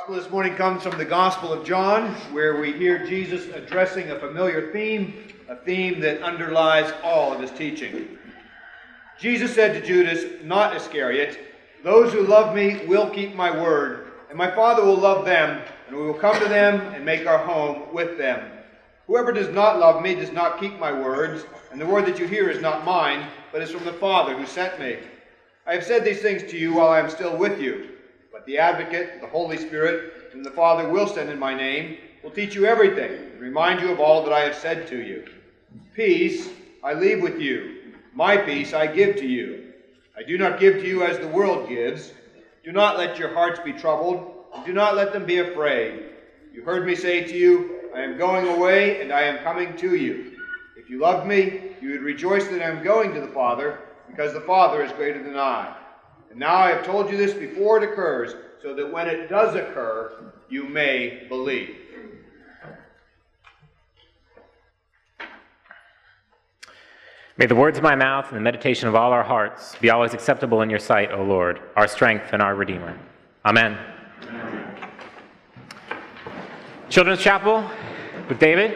Gospel this morning comes from the Gospel of John, where we hear Jesus addressing a familiar theme, a theme that underlies all of his teaching. Jesus said to Judas, not Iscariot, "Those who love me will keep my word, and my Father will love them, and we will come to them and make our home with them. Whoever does not love me does not keep my words, and the word that you hear is not mine, but is from the Father who sent me. I have said these things to you while I am still with you. But the Advocate, the Holy Spirit, whom the Father will send in my name, will teach you everything and remind you of all that I have said to you. Peace I leave with you. My peace I give to you. I do not give to you as the world gives. Do not let your hearts be troubled. Do not let them be afraid. You heard me say to you, I am going away and I am coming to you. If you loved me, you would rejoice that I am going to the Father, because the Father is greater than I. And now I have told you this before it occurs, so that when it does occur, you may believe." May the words of my mouth and the meditation of all our hearts be always acceptable in your sight, O Lord, our strength and our Redeemer. Amen. Amen. Children's Chapel with David.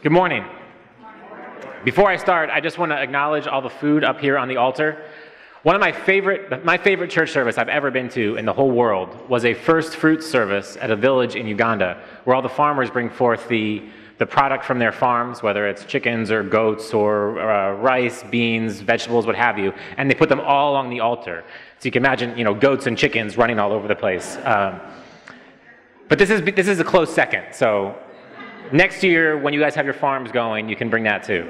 Good morning. Before I start, I just want to acknowledge all the food up here on the altar. One of my favorite church service I've ever been to in the whole world was a first fruits service at a village in Uganda, where all the farmers bring forth the product from their farms, whether it's chickens or goats or rice, beans, vegetables, what have you, and they put them all along the altar. So you can imagine, goats and chickens running all over the place. But this is a close second, so next year, when you guys have your farms going, you can bring that too.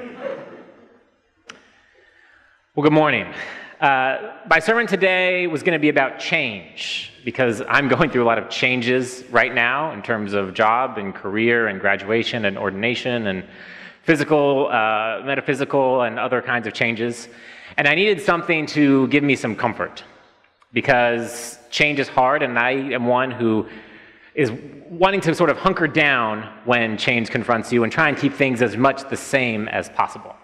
Well, good morning. My sermon today was going to be about change, because I'm going through a lot of changes right now in terms of job and career and graduation and ordination and physical, metaphysical, and other kinds of changes. And I needed something to give me some comfort, because change is hard, and I am one who is wanting to sort of hunker down when change confronts you and try and keep things as much the same as possible.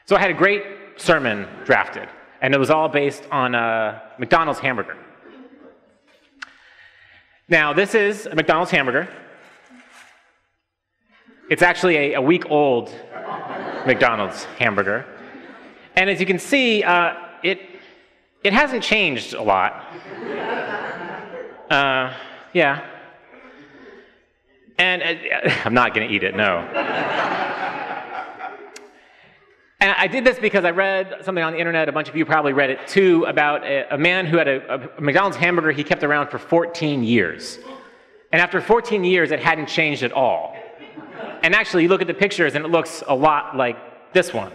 So I had a great sermon drafted, and it was all based on a McDonald's hamburger. Now, this is a McDonald's hamburger. It's actually a week-old McDonald's hamburger. And as you can see, it hasn't changed a lot. Yeah. And I'm not going to eat it, no. And I did this because I read something on the internet, a bunch of you probably read it too, about a man who had a McDonald's hamburger he kept around for 14 years. And after 14 years, it hadn't changed at all. And actually, you look at the pictures and it looks a lot like this one.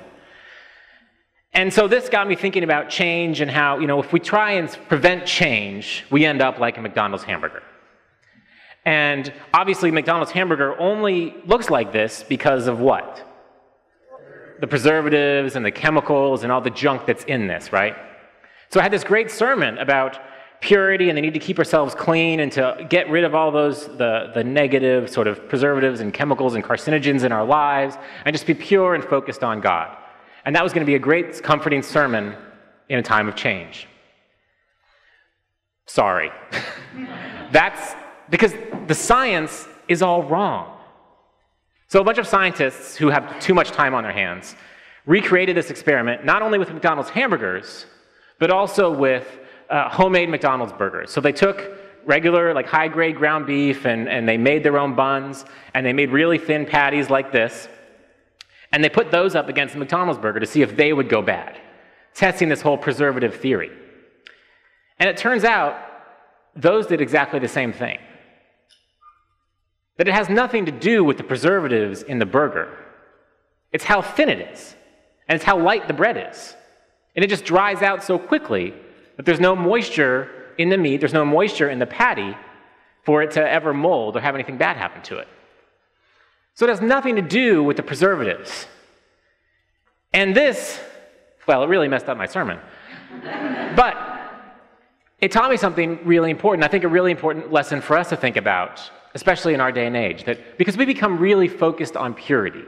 And so this got me thinking about change and how, if we try and prevent change, we end up like a McDonald's hamburger. And obviously, McDonald's hamburger only looks like this because of what? The preservatives and the chemicals and all the junk that's in this, right? So I had this great sermon about purity and the need to keep ourselves clean and to get rid of all those, the negative sort of preservatives and chemicals and carcinogens in our lives and just be pure and focused on God. And that was going to be a great, comforting sermon in a time of change. Sorry. That's because the science is all wrong. So a bunch of scientists who have too much time on their hands recreated this experiment, not only with McDonald's hamburgers, but also with homemade McDonald's burgers. So they took regular, like high-grade ground beef, and they made their own buns, and they made really thin patties like this, and they put those up against the McDonald's burger to see if they would go bad, testing this whole preservative theory. And it turns out those did exactly the same thing. That it has nothing to do with the preservatives in the burger. It's how thin it is, and it's how light the bread is. And it just dries out so quickly that there's no moisture in the meat, there's no moisture in the patty for it to ever mold or have anything bad happen to it. So it has nothing to do with the preservatives. And this, well, it really messed up my sermon. But it taught me something really important, I think a really important lesson for us to think about, especially in our day and age, that because we become really focused on purity,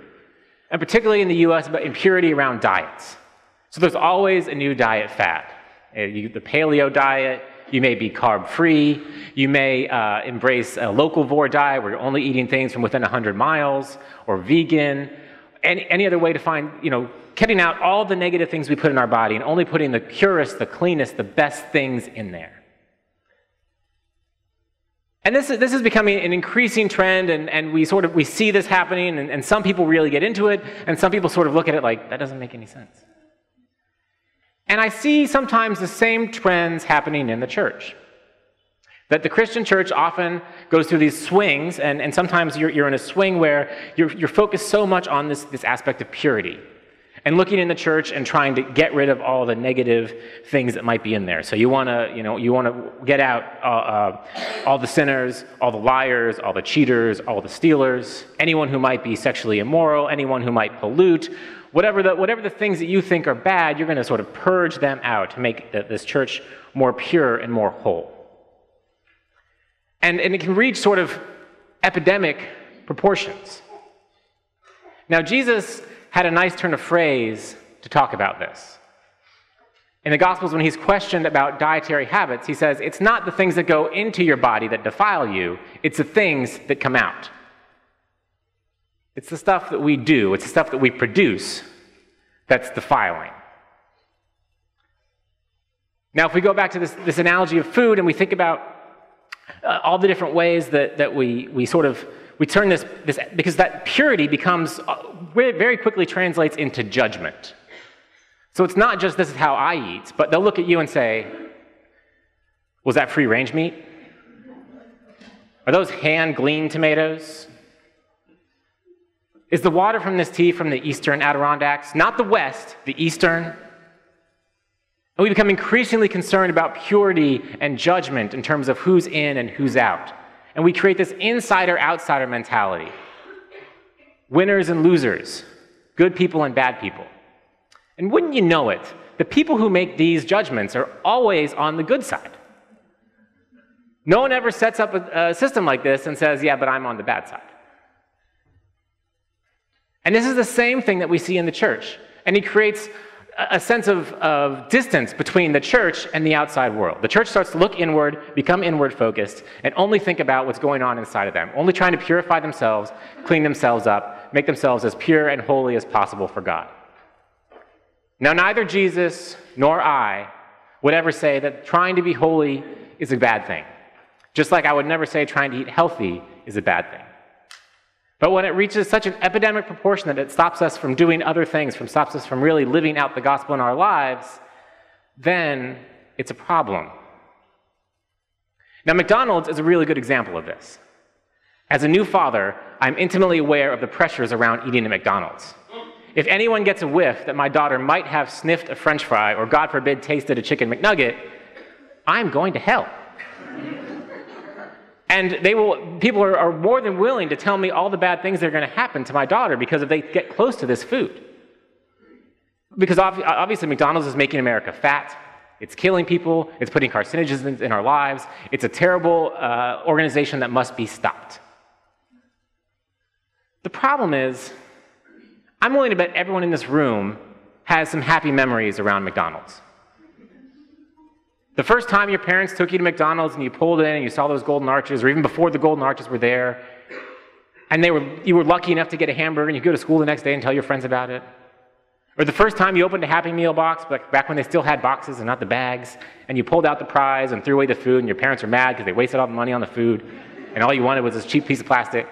and particularly in the US, about impurity around diets. So there's always a new diet fad. The paleo diet, you may be carb-free, you may embrace a locavore diet where you're only eating things from within 100 miles, or vegan, any other way to find, cutting out all the negative things we put in our body and only putting the purest, the cleanest, the best things in there. And this is becoming an increasing trend, and we see this happening, and some people really get into it, and some people sort of look at it like, that doesn't make any sense. And I see sometimes the same trends happening in the church. That the Christian church often goes through these swings, and sometimes you're in a swing where you're focused so much on this aspect of purity, and looking in the church and trying to get rid of all the negative things that might be in there. So you want to get out all the sinners, all the liars, all the cheaters, all the stealers, anyone who might be sexually immoral, anyone who might pollute, whatever the things that you think are bad, you're going to sort of purge them out to make this church more pure and more whole. And it can reach sort of epidemic proportions. Now, Jesus had a nice turn of phrase to talk about this. In the Gospels, when he's questioned about dietary habits, he says, it's not the things that go into your body that defile you, it's the things that come out. It's the stuff that we do, it's the stuff that we produce that's defiling. Now, if we go back to this analogy of food and we think about all the different ways that we turn this, because that purity becomes, very quickly translates into judgment. So it's not just this is how I eat, but they'll look at you and say, was that free-range meat? Are those hand-gleaned tomatoes? Is the water from this tea from the eastern Adirondacks? Not the west, the eastern. And we become increasingly concerned about purity and judgment in terms of who's in and who's out. And we create this insider-outsider mentality. Winners and losers, good people and bad people. And wouldn't you know it, the people who make these judgments are always on the good side. No one ever sets up a system like this and says, yeah, but I'm on the bad side. And this is the same thing that we see in the church. And he creates a sense of distance between the church and the outside world. The church starts to look inward, become inward-focused, and only think about what's going on inside of them, only trying to purify themselves, clean themselves up, make themselves as pure and holy as possible for God. Now, neither Jesus nor I would ever say that trying to be holy is a bad thing, just like I would never say trying to eat healthy is a bad thing. But when it reaches such an epidemic proportion that it stops us from doing other things, stops us from really living out the gospel in our lives, then it's a problem. Now, McDonald's is a really good example of this. As a new father, I'm intimately aware of the pressures around eating at McDonald's. If anyone gets a whiff that my daughter might have sniffed a French fry or, God forbid, tasted a chicken McNugget, I'm going to hell. And people are more than willing to tell me all the bad things that are going to happen to my daughter because if they get close to this food. Because obviously McDonald's is making America fat. It's killing people. It's putting carcinogens in our lives. It's a terrible organization that must be stopped. The problem is, I'm willing to bet everyone in this room has some happy memories around McDonald's. The first time your parents took you to McDonald's and you pulled in and you saw those golden arches, or even before the golden arches were there, and you were lucky enough to get a hamburger and you go to school the next day and tell your friends about it. Or the first time you opened a Happy Meal box, back when they still had boxes and not the bags, and you pulled out the prize and threw away the food and your parents were mad because they wasted all the money on the food and all you wanted was this cheap piece of plastic.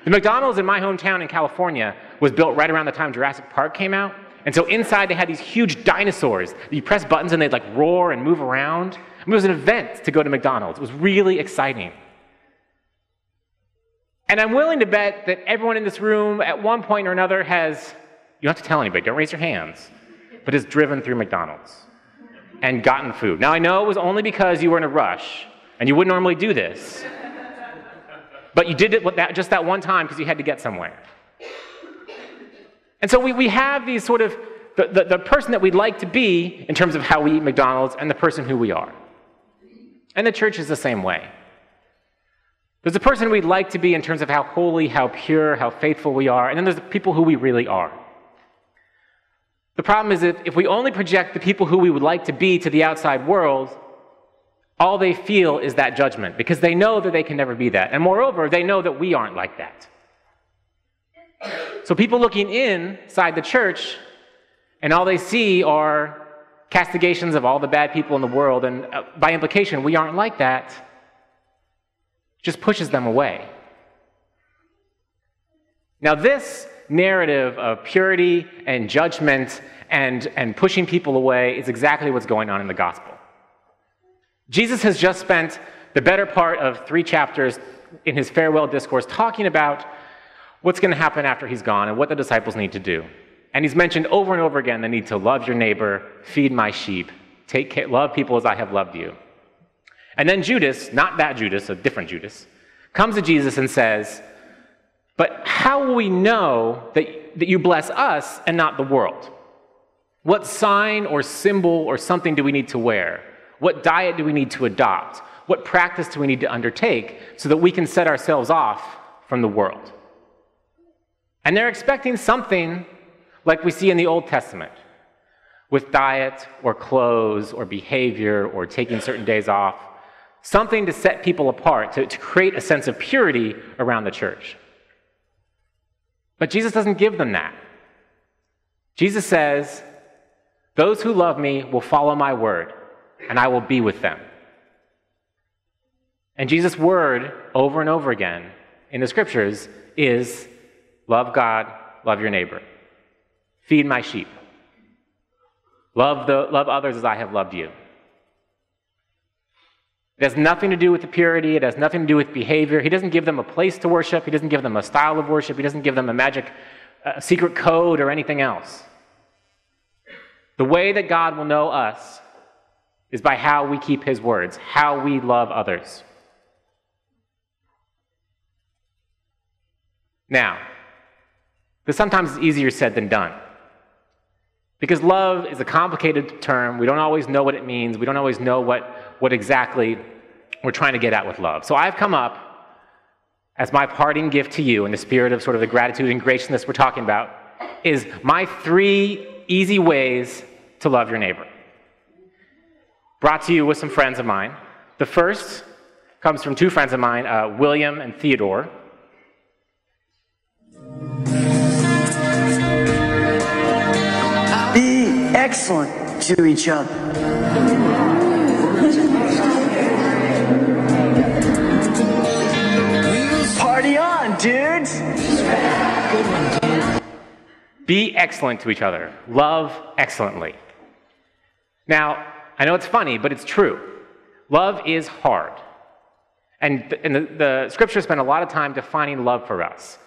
The McDonald's in my hometown in California was built right around the time Jurassic Park came out. And so inside they had these huge dinosaurs. You press buttons and they'd like roar and move around. It was an event to go to McDonald's. It was really exciting. And I'm willing to bet that everyone in this room at one point or another has, you don't have to tell anybody, don't raise your hands, but has driven through McDonald's and gotten food. Now I know it was only because you were in a rush and you wouldn't normally do this, but you did it just that one time because you had to get somewhere. And so we have these sort of, the person that we'd like to be in terms of how we eat McDonald's and the person who we are. And the church is the same way. There's a person we'd like to be in terms of how holy, how pure, how faithful we are, and then there's the people who we really are. The problem is that if we only project the people who we would like to be to the outside world, all they feel is that judgment, because they know that they can never be that. And moreover, they know that we aren't like that. So people looking inside the church, and all they see are castigations of all the bad people in the world, and by implication, we aren't like that, just pushes them away. Now this narrative of purity and judgment and pushing people away is exactly what's going on in the gospel. Jesus has just spent the better part of 3 chapters in his farewell discourse talking about what's going to happen after he's gone and what the disciples need to do. And he's mentioned over and over again the need to love your neighbor, feed my sheep, take care, love people as I have loved you. And then Judas, not that Judas, a different Judas, comes to Jesus and says, but how will we know that you bless us and not the world? What sign or symbol or something do we need to wear? What diet do we need to adopt? What practice do we need to undertake so that we can set ourselves off from the world? And they're expecting something like we see in the Old Testament, with diet or clothes or behavior or taking certain days off, something to set people apart, to create a sense of purity around the church. But Jesus doesn't give them that. Jesus says, those who love me will follow my word, and I will be with them. And Jesus' word, over and over again in the scriptures, is love God, love your neighbor. Feed my sheep. Love others as I have loved you. It has nothing to do with the purity. It has nothing to do with behavior. He doesn't give them a place to worship. He doesn't give them a style of worship. He doesn't give them a magic secret code or anything else. The way that God will know us is by how we keep his words, how we love others. Now, this sometimes is easier said than done. Because love is a complicated term. We don't always know what it means. We don't always know what exactly we're trying to get at with love. So I've come up as my parting gift to you in the spirit of sort of the gratitude and graciousness we're talking about is my 3 easy ways to love your neighbor. Brought to you with some friends of mine. The first comes from 2 friends of mine, William and Theodore. Be excellent to each other. Party on, dudes! Be excellent to each other. Love excellently. Now, I know it's funny, but it's true. Love is hard. And the scriptures spend a lot of time defining love for us.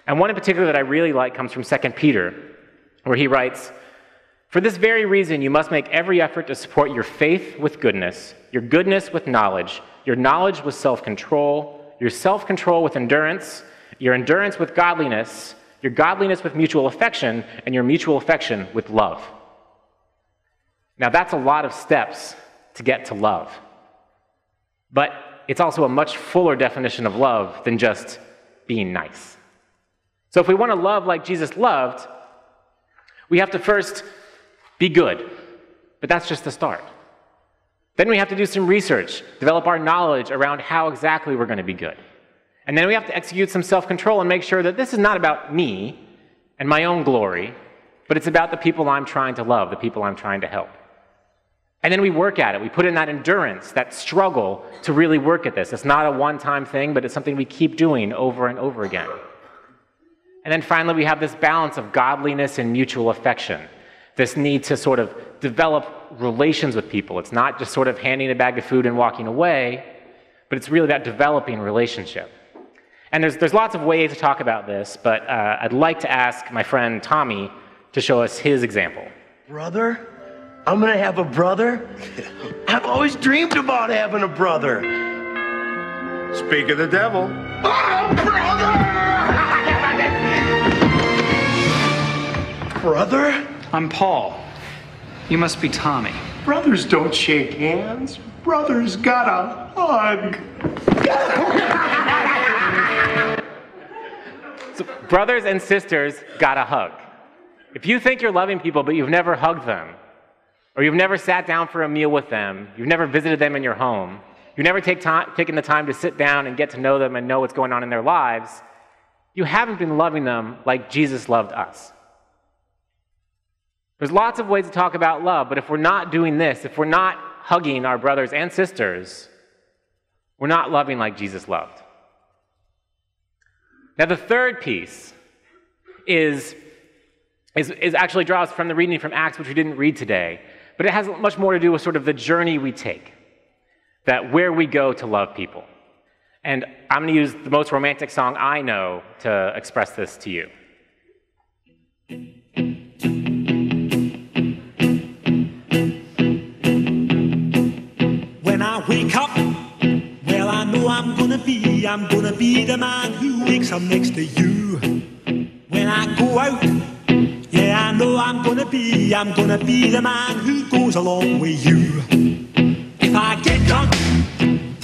And one in particular that I really like comes from 2 Peter, where he writes, for this very reason, you must make every effort to support your faith with goodness, your goodness with knowledge, your knowledge with self-control, your self-control with endurance, your endurance with godliness, your godliness with mutual affection, and your mutual affection with love. Now, that's a lot of steps to get to love. But it's also a much fuller definition of love than just being nice. So if we want to love like Jesus loved, we have to first be good, but that's just the start. Then we have to do some research, develop our knowledge around how exactly we're going to be good. And then we have to execute some self-control and make sure that this is not about me and my own glory, but it's about the people I'm trying to love, the people I'm trying to help. And then we work at it. We put in that endurance, that struggle to really work at this. It's not a one-time thing, but it's something we keep doing over and over again. And then finally, we have this balance of godliness and mutual affection, this need to sort of develop relations with people. It's not just sort of handing a bag of food and walking away, but it's really about developing relationship. And there's lots of ways to talk about this, but I'd like to ask my friend Tommy to show us his example. Brother? I'm gonna have a brother? I've always dreamed about having a brother. Speak of the devil. Oh, brother! Brother? I'm Paul. You must be Tommy. Brothers don't shake hands. Brothers gotta hug. So, brothers and sisters gotta hug. If you think you're loving people but you've never hugged them, or you've never sat down for a meal with them, you've never visited them in your home, you've never taken the time to sit down and get to know them and know what's going on in their lives, you haven't been loving them like Jesus loved us. There's lots of ways to talk about love, but if we're not doing this, if we're not hugging our brothers and sisters, we're not loving like Jesus loved. Now, the third piece is actually draws from the reading from Acts, which we didn't read today, but it has much more to do with sort of the journey we take, that where we go to love people. And I'm going to use the most romantic song I know to express this to you. When I wake up, well, I know I'm gonna be the man who wakes up next to you. When I go out, yeah, I know I'm gonna be the man who goes along with you. If I get drunk,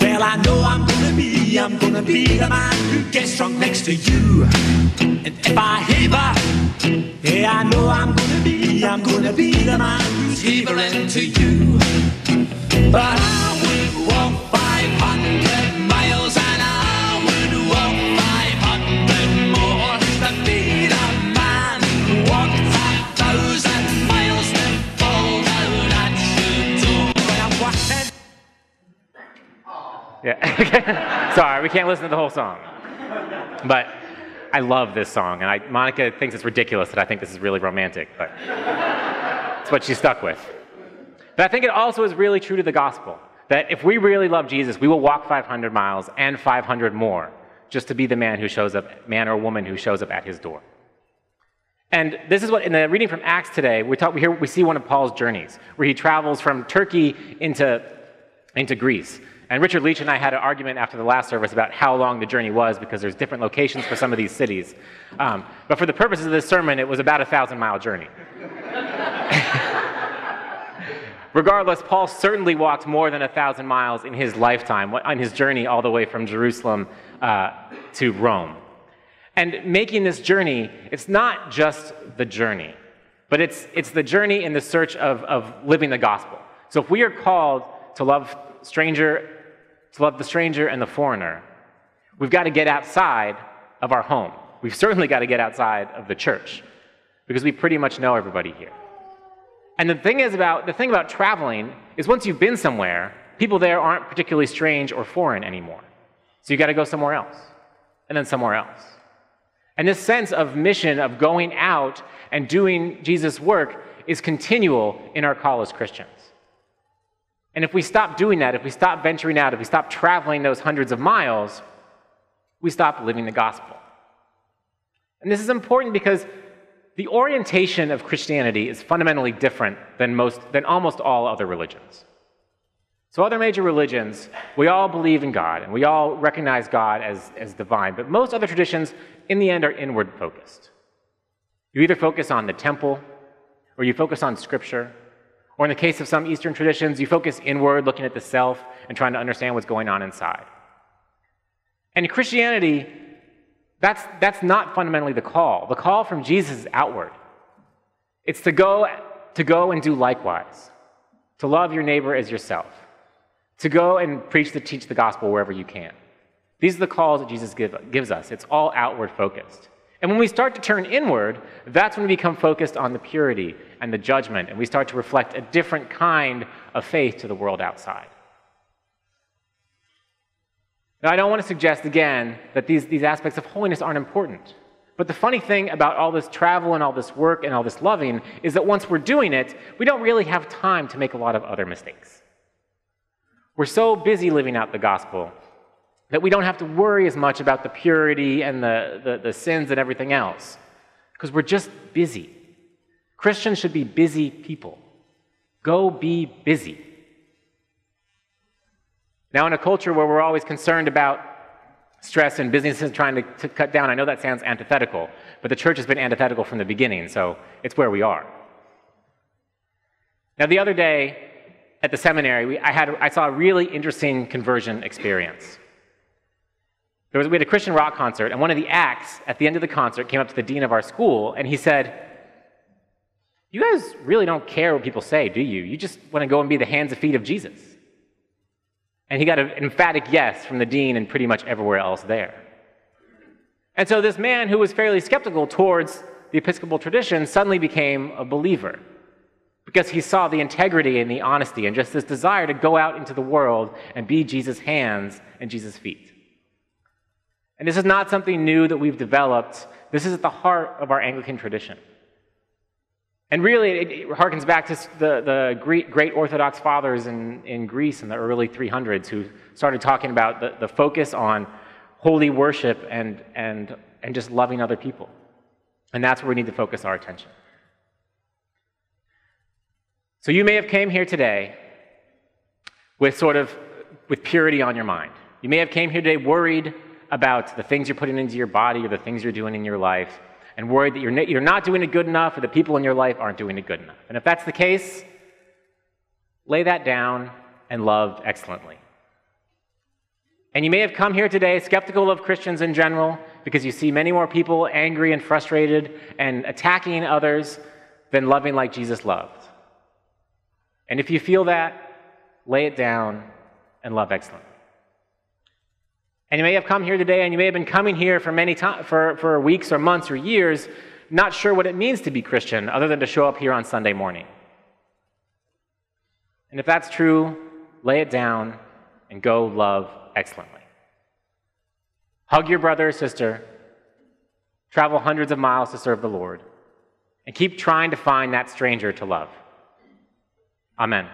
well, I know I'm gonna be the man who gets drunk next to you. And if I haver, yeah, I know I'm gonna be the man who's havering to you. But I would walk 500 miles and I would walk 500 more to be the man who walked 1,000 miles to fall down at your door. When I'm walking. Yeah. Sorry, we can't listen to the whole song. But I love this song, and Monica thinks it's ridiculous that I think this is really romantic, but it's what she's stuck with. But I think it also is really true to the gospel, that if we really love Jesus, we will walk 500 miles and 500 more just to be the man who shows up, man or woman who shows up at his door. And this is what, in the reading from Acts today, we see one of Paul's journeys, where he travels from Turkey into Greece. And Richard Leach and I had an argument after the last service about how long the journey was, because there's different locations for some of these cities. But for the purposes of this sermon, it was about a 1,000-mile journey. Regardless, Paul certainly walked more than 1,000 miles in his lifetime, on his journey all the way from Jerusalem to Rome. And making this journey, it's not just the journey, but it's the journey in the search of living the gospel. So if we are called to love the stranger and the foreigner, we've got to get outside of our home. We've certainly got to get outside of the church, because we pretty much know everybody here. And the thing about traveling is, once you've been somewhere, people there aren't particularly strange or foreign anymore. So you got to go somewhere else, and then somewhere else. And this sense of mission, of going out and doing Jesus' work, is continual in our call as Christians. And if we stop doing that, if we stop venturing out, if we stop traveling those hundreds of miles, we stop living the gospel. And this is important because the orientation of Christianity is fundamentally different than almost all other religions. So other major religions, we all believe in God, and we all recognize God as divine, but most other traditions, in the end, are inward focused. You either focus on the temple, or you focus on Scripture, or in the case of some Eastern traditions, you focus inward, looking at the self and trying to understand what's going on inside. And in Christianity, that's not fundamentally the call. The call from Jesus is outward. It's to go and do likewise, to love your neighbor as yourself, to go and preach to teach the gospel wherever you can. These are the calls that Jesus gives us. It's all outward focused. And when we start to turn inward, that's when we become focused on the purity and the judgment, and we start to reflect a different kind of faith to the world outside. Now, I don't want to suggest, again, that these aspects of holiness aren't important. But the funny thing about all this travel and all this work and all this loving is that once we're doing it, we don't really have time to make a lot of other mistakes. We're so busy living out the gospel that we don't have to worry as much about the purity and the sins and everything else, because we're just busy. Christians should be busy people. Go be busy. Now, in a culture where we're always concerned about stress and businesses trying to cut down, I know that sounds antithetical, but the church has been antithetical from the beginning, so it's where we are. Now, the other day at the seminary, I saw a really interesting conversion experience. We had a Christian rock concert, and one of the acts at the end of the concert came up to the dean of our school, and he said, "You guys really don't care what people say, do you? You just want to go and be the hands and feet of Jesus." And he got an emphatic yes from the dean and pretty much everywhere else there. And so this man who was fairly skeptical towards the Episcopal tradition suddenly became a believer because he saw the integrity and the honesty and just this desire to go out into the world and be Jesus' hands and Jesus' feet. And this is not something new that we've developed. This is at the heart of our Anglican tradition. And really, it harkens back to the great Orthodox fathers in Greece in the early 300s who started talking about the focus on holy worship and just loving other people. And that's where we need to focus our attention. So you may have came here today with purity on your mind. You may have came here today worried about the things you're putting into your body or the things you're doing in your life, and worried that you're not doing it good enough or the people in your life aren't doing it good enough. And if that's the case, lay that down and love excellently. And you may have come here today skeptical of Christians in general because you see many more people angry and frustrated and attacking others than loving like Jesus loved. And if you feel that, lay it down and love excellently. And you may have come here today, and you may have been coming here for weeks or months or years, not sure what it means to be Christian other than to show up here on Sunday morning. And if that's true, lay it down and go love excellently. Hug your brother or sister, travel hundreds of miles to serve the Lord, and keep trying to find that stranger to love. Amen.